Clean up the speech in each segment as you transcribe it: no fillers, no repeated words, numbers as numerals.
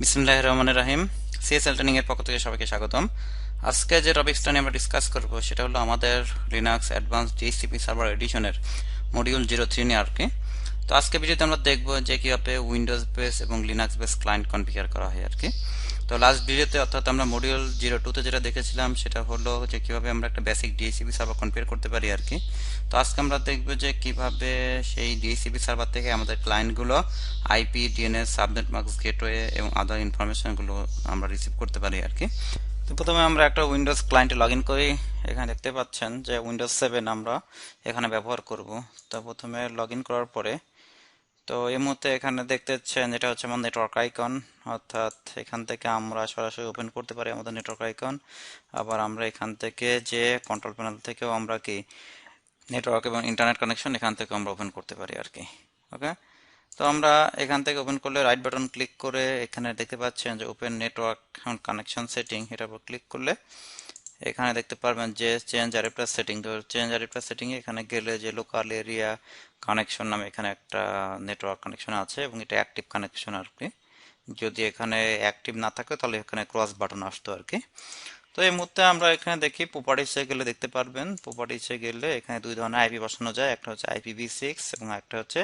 বিসমিল্লাহির রহমানির রহিম। CSL training এর পক্ষ থেকে সবাইকে স্বাগতম। আজকে যে টপিকসটা নিয়ে আমরা ডিসকাস করব সেটা হলো আমাদের লিনাক্স অ্যাডভান্স ডিএইচসিপি সার্ভার এডিশনের মডিউল 03 নিয়ে আর কি। তো আজকে ভিডিওতে আমরা দেখব যে কিভাবে উইন্ডোজ বেস এবং লিনাক্স বেস ক্লায়েন্ট কনফিগার করা হয় আর কি। তো লাস্ট ভিডিওতে অর্থাৎ আমরা মডিউল 02 তে যেটা দেখেছিলাম সেটা হলো যে কিভাবে আমরা একটা বেসিক ডিএইচসিপি সার্ভার কনফিগার করতে পারি আর কি। তো আজকে আমরা দেখব যে কিভাবে সেই ডিএইচসিপি সার্ভার থেকে আমাদের ক্লায়েন্টগুলো IP, DNS, subnet mask, gateway এবং আদার ইনফরমেশনগুলো আমরা রিসিভ করতে পারি আর কি। তো প্রথমে আমরা একটা উইন্ডোজ ক্লায়েন্টে লগ ইন করি। এখানে দেখতে পাচ্ছেন যে উইন্ডোজ 7 আমরা এখানে ব্যবহার করব। তো প্রথমে লগ ইন করার পরে তো এই মুহূর্তে এখানে দেখতে পাচ্ছেন এটা হচ্ছে আমার নেটওয়ার্ক আইকন, অর্থাৎ এখান থেকে আমরা সরাসরি ওপেন করতে পারি আমাদের নেটওয়ার্ক আইকন। আবার আমরা এখান থেকে যে কন্ট্রোল প্যানেল থেকেও আমরা কি নেটওয়ার্ক এবং ইন্টারনেট কানেকশন এখান থেকে আমরা ওপেন করতে পারি আর কি। ওকে, তো আমরা এখান থেকে ওপেন করলে রাইট বাটন ক্লিক করে এখানে দেখতে পাচ্ছেন যে ওপেন নেটওয়ার্ক কানেকশন সেটিং, এটার উপর ক্লিক করলে এখানে দেখতে পারবেন যে চেঞ্জ আরএফএস সেটিং। তো চেঞ্জ আরএফএস সেটিং এ এখানে গেলে যে লোকাল এরিয়া কানেকশন নামে এখানে একটা নেটওয়ার্ক কানেকশন আছে এবং এটা অ্যাক্টিভ কানেকশন আর কি। যদি এখানে অ্যাক্টিভ না থাকে তাহলে এখানে ক্রস বাটন আসতো আর কি। তো এই মুহূর্তে আমরা এখানে দেখি প্রপার্টিসে গেলে দেখতে পারবেন, প্রপার্টিসে গেলে এখানে দুই ধরনের আইপি বসানো যায়, একটা হচ্ছে IPv6 এবং একটা হচ্ছে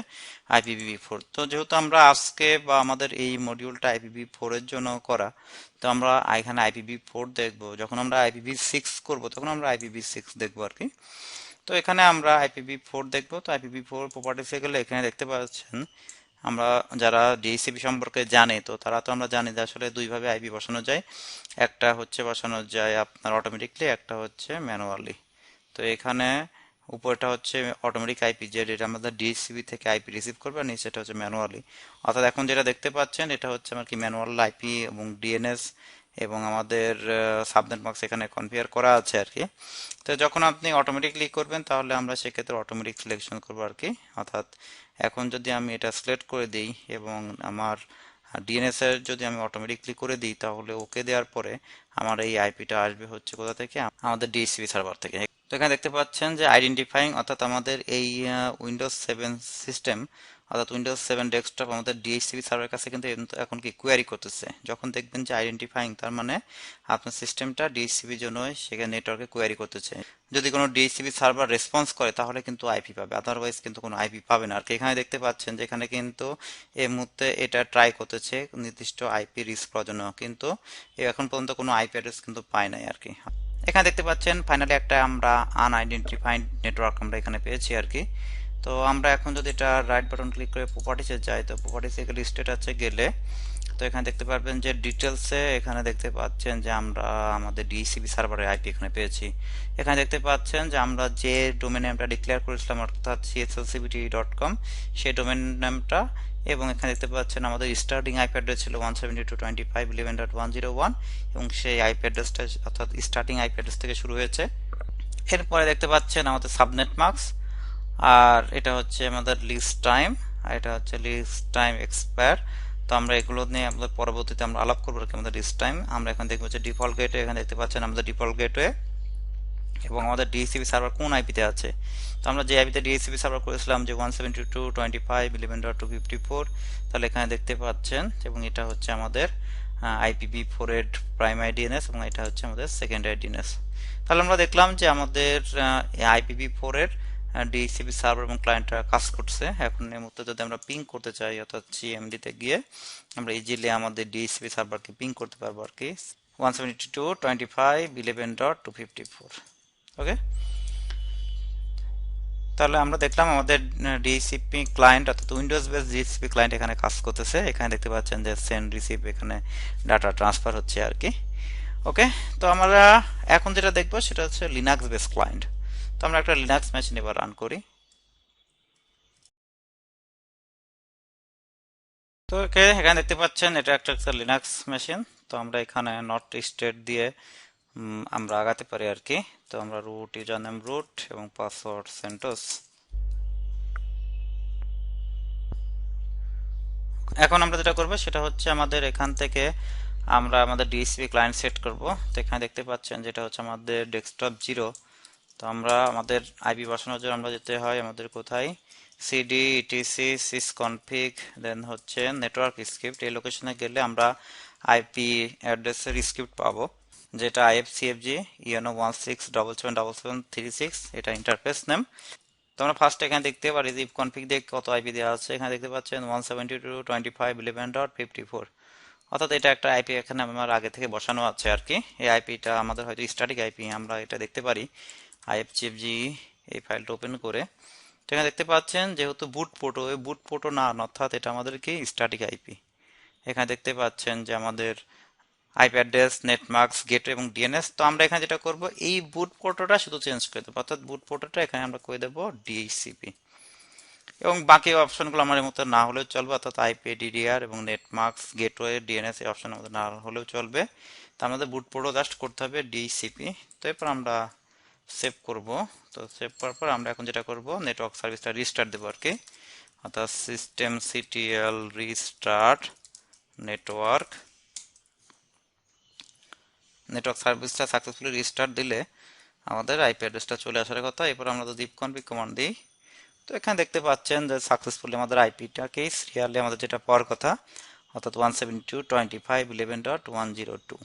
IPv4। তো যেহেতু আমরা আজকে বা আমাদের এই মডিউলটা IPv4 এর জন্য করা, তো আমরা এখানে IPv4 দেখব। যখন আমরা IPv6 করব তখন আমরা IPv6 দেখব আর কি। তো এখানে আমরা IPv4 দেখব। তো IPv4 প্রপার্টিসে গেলে এখানে দেখতে পাচ্ছেন আমরা যারা ডিএইচসিপি সম্পর্কে জানে তো তারা তো আমরা জানি যে আসলে দুইভাবে আইপি বসানো যায়। একটা হচ্ছে বসানো যায় আপনার অটোমেটিকলি, একটা হচ্ছে ম্যানুয়ালি। তো এখানে উপরটা হচ্ছে অটোমেটিক আইপি, যেটা আমাদের ডিএইচসিপি থেকে আইপি রিসিভ করবে, আর নিচেটা হচ্ছে ম্যানুয়ালি। অর্থাৎ এখন যেটা দেখতে পাচ্ছেন এটা হচ্ছে আমার কি ম্যানুয়াল আইপি এবং ডিএনএস এবং আমাদের সাবনেট মাস্ক এখানে কনফিগার করা আছে আর কি। তো যখন আপনি অটোমেটিকলি করবেন তাহলে আমরা সেক্ষেত্রে অটোমেটিক সিলেকশন করবো আর কি। অর্থাৎ এখন যদি আমি এটা সিলেক্ট করে দিই এবং আমার ডিএনএস এর যদি আমি অটোমেটিকলি করে দিই তাহলে ওকে দেওয়ার পরে আমার এই আইপিটা আসবে হচ্ছে কোথা থেকে, আমাদের ডিএইচসিপি সার্ভার থেকে। তো এখানে দেখতে পাচ্ছেন যে আইডেন্টিফাইং, অর্থাৎ আমাদের এই উইন্ডোজ 7 সিস্টেম অর্থাৎ উইন্ডোজ 7 ডেস্কটপ আমাদের ডিএইচসিপি সার্ভারের কাছে কিন্তু এখন কি কোয়ারি করতেছে। যখন দেখবেন যে আইডেন্টিফাইং, তার মানে আপনার সিস্টেমটা ডিএইচসিপির জন্য সেখানে নেটওয়ার্কে কোয়ারি করতেছে। যদি কোনো ডিএইচসিপি সার্ভার রেসপন্স করে তাহলে কিন্তু আইপি পাবে, আদারওয়াইজ কিন্তু কোনো আইপি পাবে না আর কি। এখানে দেখতে পাচ্ছেন যে এখানে কিন্তু এই মুহূর্তে এটা ট্রাই করতেছে নির্দিষ্ট আইপি রিস্ক পাওয়ার জন্য, কিন্তু এখন পর্যন্ত কোনো আইপি অ্যাড্রেস কিন্তু পায় নাই আর কি। এখানে দেখতে পাচ্ছেন ফাইনালি একটা আমরা আনআইডেন্টিফাইড নেটওয়ার্ক আমরা এখানে পেয়েছি আর কি। তো আমরা এখন যদি এটা রাইট বাটন ক্লিক করে প্রপার্টিসে যাই, তো প্রপার্টিসে গেলে স্ট্যাটাসে গেলে তো এখানে দেখতে পারবেন যে ডিটেলসে এখানে দেখতে পাচ্ছেন যে আমরা আমাদের ডিএইচসিপি সার্ভারের আইপি এখানে পেয়েছি। এখানে দেখতে পাচ্ছেন যে আমরা যে ডোমেন নেমটা ডিক্লেয়ার করেছিলাম অর্থাৎ cslcbt.com সেই ডোমেন নেমটা, এবং এখানে দেখতে পাচ্ছেন আমাদের স্টার্টিং আইপি অ্যাড্রেস ছিল 172.25.11.101 এবং সেই আইপি অ্যাড্রেসটা অর্থাৎ স্টার্টিং আইপি অ্যাড্রেস থেকে শুরু হয়েছে। এরপরে দেখতে পাচ্ছেন আমাদের সাবনেট মাস্ক, আর এটা হচ্ছে আমাদের লিস্ট টাইম, আর এটা হচ্ছে লিস্ট টাইম এক্সপায়ার। তো আমরা এগুলো নিয়ে আমাদের পরবর্তীতে আমরা আলাপ করবো আর কি। আমাদের লিস্ট টাইম আমরা এখন দেখবো যে ডিফল্ট গেটওয়ে, এখানে দেখতে পাচ্ছেন আমাদের ডিফল্ট গেটওয়ে এবং আমাদের ডিএইচসিপি সার্ভার কোন আইপিতে আছে। তো আমরা যে আইপিতে ডিএইচসিপি সার্ভার করেছিলাম যে 172.25.11.254, তাহলে এখানে দেখতে পাচ্ছেন এবং এটা হচ্ছে আমাদের IPv4 এর প্রাইমারি ডিএনএস এবং এটা হচ্ছে আমাদের সেকেন্ডারি ডিএনএস। তাহলে আমরা দেখলাম যে আমাদের IPv4 এর ডিএইচসিপি সার্ভার এবং ক্লায়েন্টরা কাজ করছে। এখন এর মধ্যে যদি আমরা পিং করতে চাই অর্থাৎ সিএমডি তে গিয়ে আমরা ইজিলি আমাদের ডিএইচসিপি সার্ভারকে পিং করতে পারবো আর কি 172.25.11.254। ওকে, তাহলে আমরা দেখলাম আমাদের ডিএইচসিপি ক্লায়েন্ট অর্থাৎ উইন্ডোজ বেস ডিএইচসিপি ক্লায়েন্ট এখানে কাজ করতেছে। এখানে দেখতে পাচ্ছেন যে সেন্ড রিসিভ এখানে ডাটা ট্রান্সফার হচ্ছে আর কি। ওকে, তো আমরা এখন যেটা দেখবো সেটা হচ্ছে লিনাক্স বেস ক্লায়েন্ট। তো আমরা একটা লিনাক্স মেশিন এবার রান করি। তো এখানে দেখতে পাচ্ছেন এটা একটা লিনাক্স মেশিন। তো আমরা এখানে নট স্টেট দিয়ে আমরা আগাতে পারি আর কি। তো আমরা রুট, ইউজার নেম রুট এবং পাসওয়ার্ড সেন্টোস। এখন আমরা যেটা করবো সেটা হচ্ছে আমাদের এখান থেকে আমরা আমাদের ডিএইচসিপি ক্লায়েন্ট সেট করব। তো এখানে দেখতে পাচ্ছেন যেটা হচ্ছে আমাদের ডেস্কটপ 0। তো আমরা আমাদের আইপি বসানোর জন্য আমরা যেতে হয় আমাদের কোথায়, cd etc sysconfig দেন হচ্ছে নেটওয়ার্ক স্ক্রিপ্ট। এই লোকেশনে গেলে আমরা আইপি অ্যাড্রেসের স্ক্রিপ্ট পাবো, যেটা IFCFG ENO 16777736, এটা ইন্টারফেস নেম। তো আমরা ফার্স্ট এখানে দেখতে পারি যে কনফিগ দিয়ে কত আইপি দেওয়া আছে। এখানে দেখতে পাচ্ছেন 172.25.11.54, অর্থাৎ এটা একটা আইপি এখানে আমার আগে থেকে বসানো আছে আর কি। এই আইপিটা আমাদের হয়তো স্ট্যাটিক আইপি, আমরা এটা দেখতে পারি IFCFG এই ফাইলটা ওপেন করে। তো এখানে দেখতে পাচ্ছেন যেহেতু বুট পোর্টও বুট পোর্টও না, অর্থাৎ এটা আমাদের কি স্ট্যাটিক আইপি। এখানে দেখতে পাচ্ছেন যে আমাদের আইপি অ্যাড্রেস, নেটমাস্ক, গেটওয়ে এবং ডিএনএস। তো আমরা এখানে যেটা করব, এই বুট পোর্টটা শুধু চেঞ্জ করে দেবো, অর্থাৎ বুট পোর্টটা এখানে আমরা করে দেবো DHCP, এবং বাকি অপশনগুলো আমার মতো না হলেও চলবে, অর্থাৎ আইপি ডিডিআর এবং নেটমাস্ক, গেটওয়ে, ডিএনএস এই অপশন আমাদের না হলেও চলবে। তো আমাদের বুট পোর্টও জাস্ট করতে হবে DHCP। তো এরপর আমরা সেভ করব। তো সেভ করার পর আমরা এখন যেটা করব, নেটওয়ার্ক সার্ভিসটা রিস্টার্ট দেবো আর কি, অর্থাৎ সিস্টেম CTL রিস্টার্ট নেটওয়ার্ক সার্ভিসটা সাকসেসফুলি রিস্টার্ট দিলে আমাদের আইপি অ্যাড্রেসটা চলে আসার কথা। এরপর আমরা যদি কনফিগ কমান্ড দিই, তো এখানে দেখতে পাচ্ছেন যে সাকসেসফুলি আমাদের আইপিটাকে সিরিয়ালি আমাদের যেটা পাওয়ার কথা, অর্থাৎ 172.25.11.102।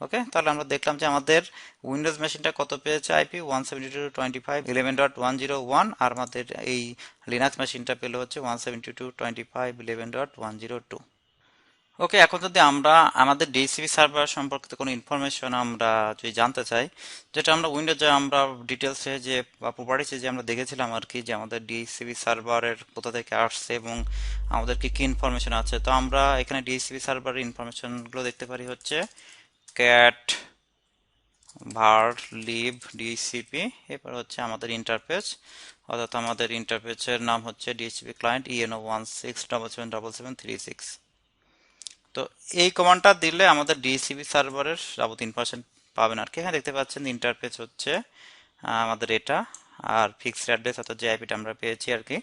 ওকে, তাহলে আমরা দেখলাম যে আমাদের উইন্ডোজ মেশিনটা কত পেয়েছে আইপি 172.25.11.101, আর আমাদের এই লিনাক্স মেশিনটা পেলো হচ্ছে 172.25.11.102। ওকে, এখন যদি আমরা আমাদের ডিএইচসিপি সার্ভার সম্পর্কিত কোনো ইনফরমেশন আমরা যদি জানতে চাই, যেটা আমরা উইন্ডোজে আমরা ডিটেলসে যে বা প্রপার্টিসে যে আমরা দেখেছিলাম আর কি, যে আমাদের ডিএইচসিপি সার্ভারের কোথা থেকে আসছে এবং আমাদের কি কি ইনফরমেশন আছে। তো আমরা এখানে ডিএইচসিপি সার্ভারের ইনফরমেশনগুলো দেখতে পারি হচ্ছে ক্যাট var lib DHCP, এরপর হচ্ছে আমাদের ইন্টারফেস, অর্থাৎ আমাদের ইন্টারফেসের নাম হচ্ছে DHCP ক্লায়েন্ট ENO 16777736। তো এই কমান্ডটা দিলে আমাদের DHCP সার্ভারের যাবতীয় ইনফরমেশন পাবেন আর কি। এখানে দেখতে পাচ্ছেন ইন্টারফেস হচ্ছে আমাদের এটা, আর ফিক্সড অ্যাড্রেস অর্থাৎ যে আইপিটা আমরা পেয়েছি আর কি।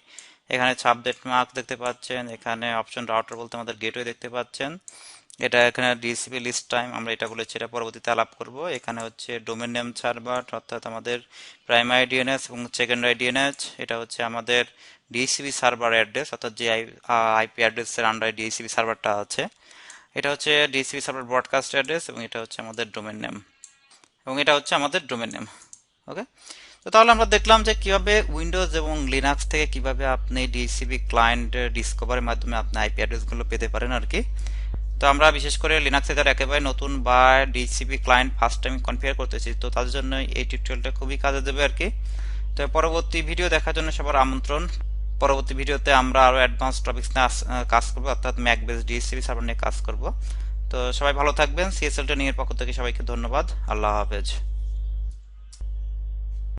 এখানে সাবনেট মার্ক দেখতে পাচ্ছেন, এখানে অপশন রাউটার বলতে আমাদের গেটওয়ে দেখতে পাচ্ছেন, এটা এখানে DHCP লিস্ট টাইম, আমরা এটা বলেছি, এটা পরবর্তীতে আলাপ করব। এখানে হচ্ছে ডোমেন নেম সার্ভার, অর্থাৎ আমাদের প্রাইমারি ডিএনএস এবং সেকেন্ডারি ডিএনএস, এটা হচ্ছে আমাদের DHCP সার্ভার অ্যাড্রেস, অর্থাৎ যে আইপি অ্যাড্রেসের আন্ডারে DHCP সার্ভারটা আছে, এটা হচ্ছে DHCP সার্ভার ব্রডকাস্ট অ্যাড্রেস, এবং এটা হচ্ছে আমাদের ডোমেন নেম, ওকে। তো তাহলে আমরা দেখলাম যে কিভাবে উইন্ডোজ এবং লিনাক্স থেকে কিভাবে আপনি DHCP ক্লায়েন্ট ডিসকভারের মাধ্যমে আপনি আইপি অ্যাড্রেসগুলো পেতে পারেন আর কি। তো আমরা বিশেষ করে লিনাক্সে যারা একেবারে নতুন বা DHCP client first time configure করতেছি, তো তাদের জন্য এই টিউটোরিয়ালটা খুবই কাজে দেবে আর কি। তো পরবর্তী ভিডিও দেখার জন্য সবার আমন্ত্রণ। পরবর্তী ভিডিওতে আমরা আরো অ্যাডভান্স টপিকস নিয়ে কাজ করব, অর্থাৎ ম্যাক বেস DHCP সার্ভার নিয়ে কাজ করব। তো সবাই ভালো থাকবেন। CSL ট্রেনিং এর পক্ষ থেকে সবাইকে ধন্যবাদ। আল্লাহ হাফেজ।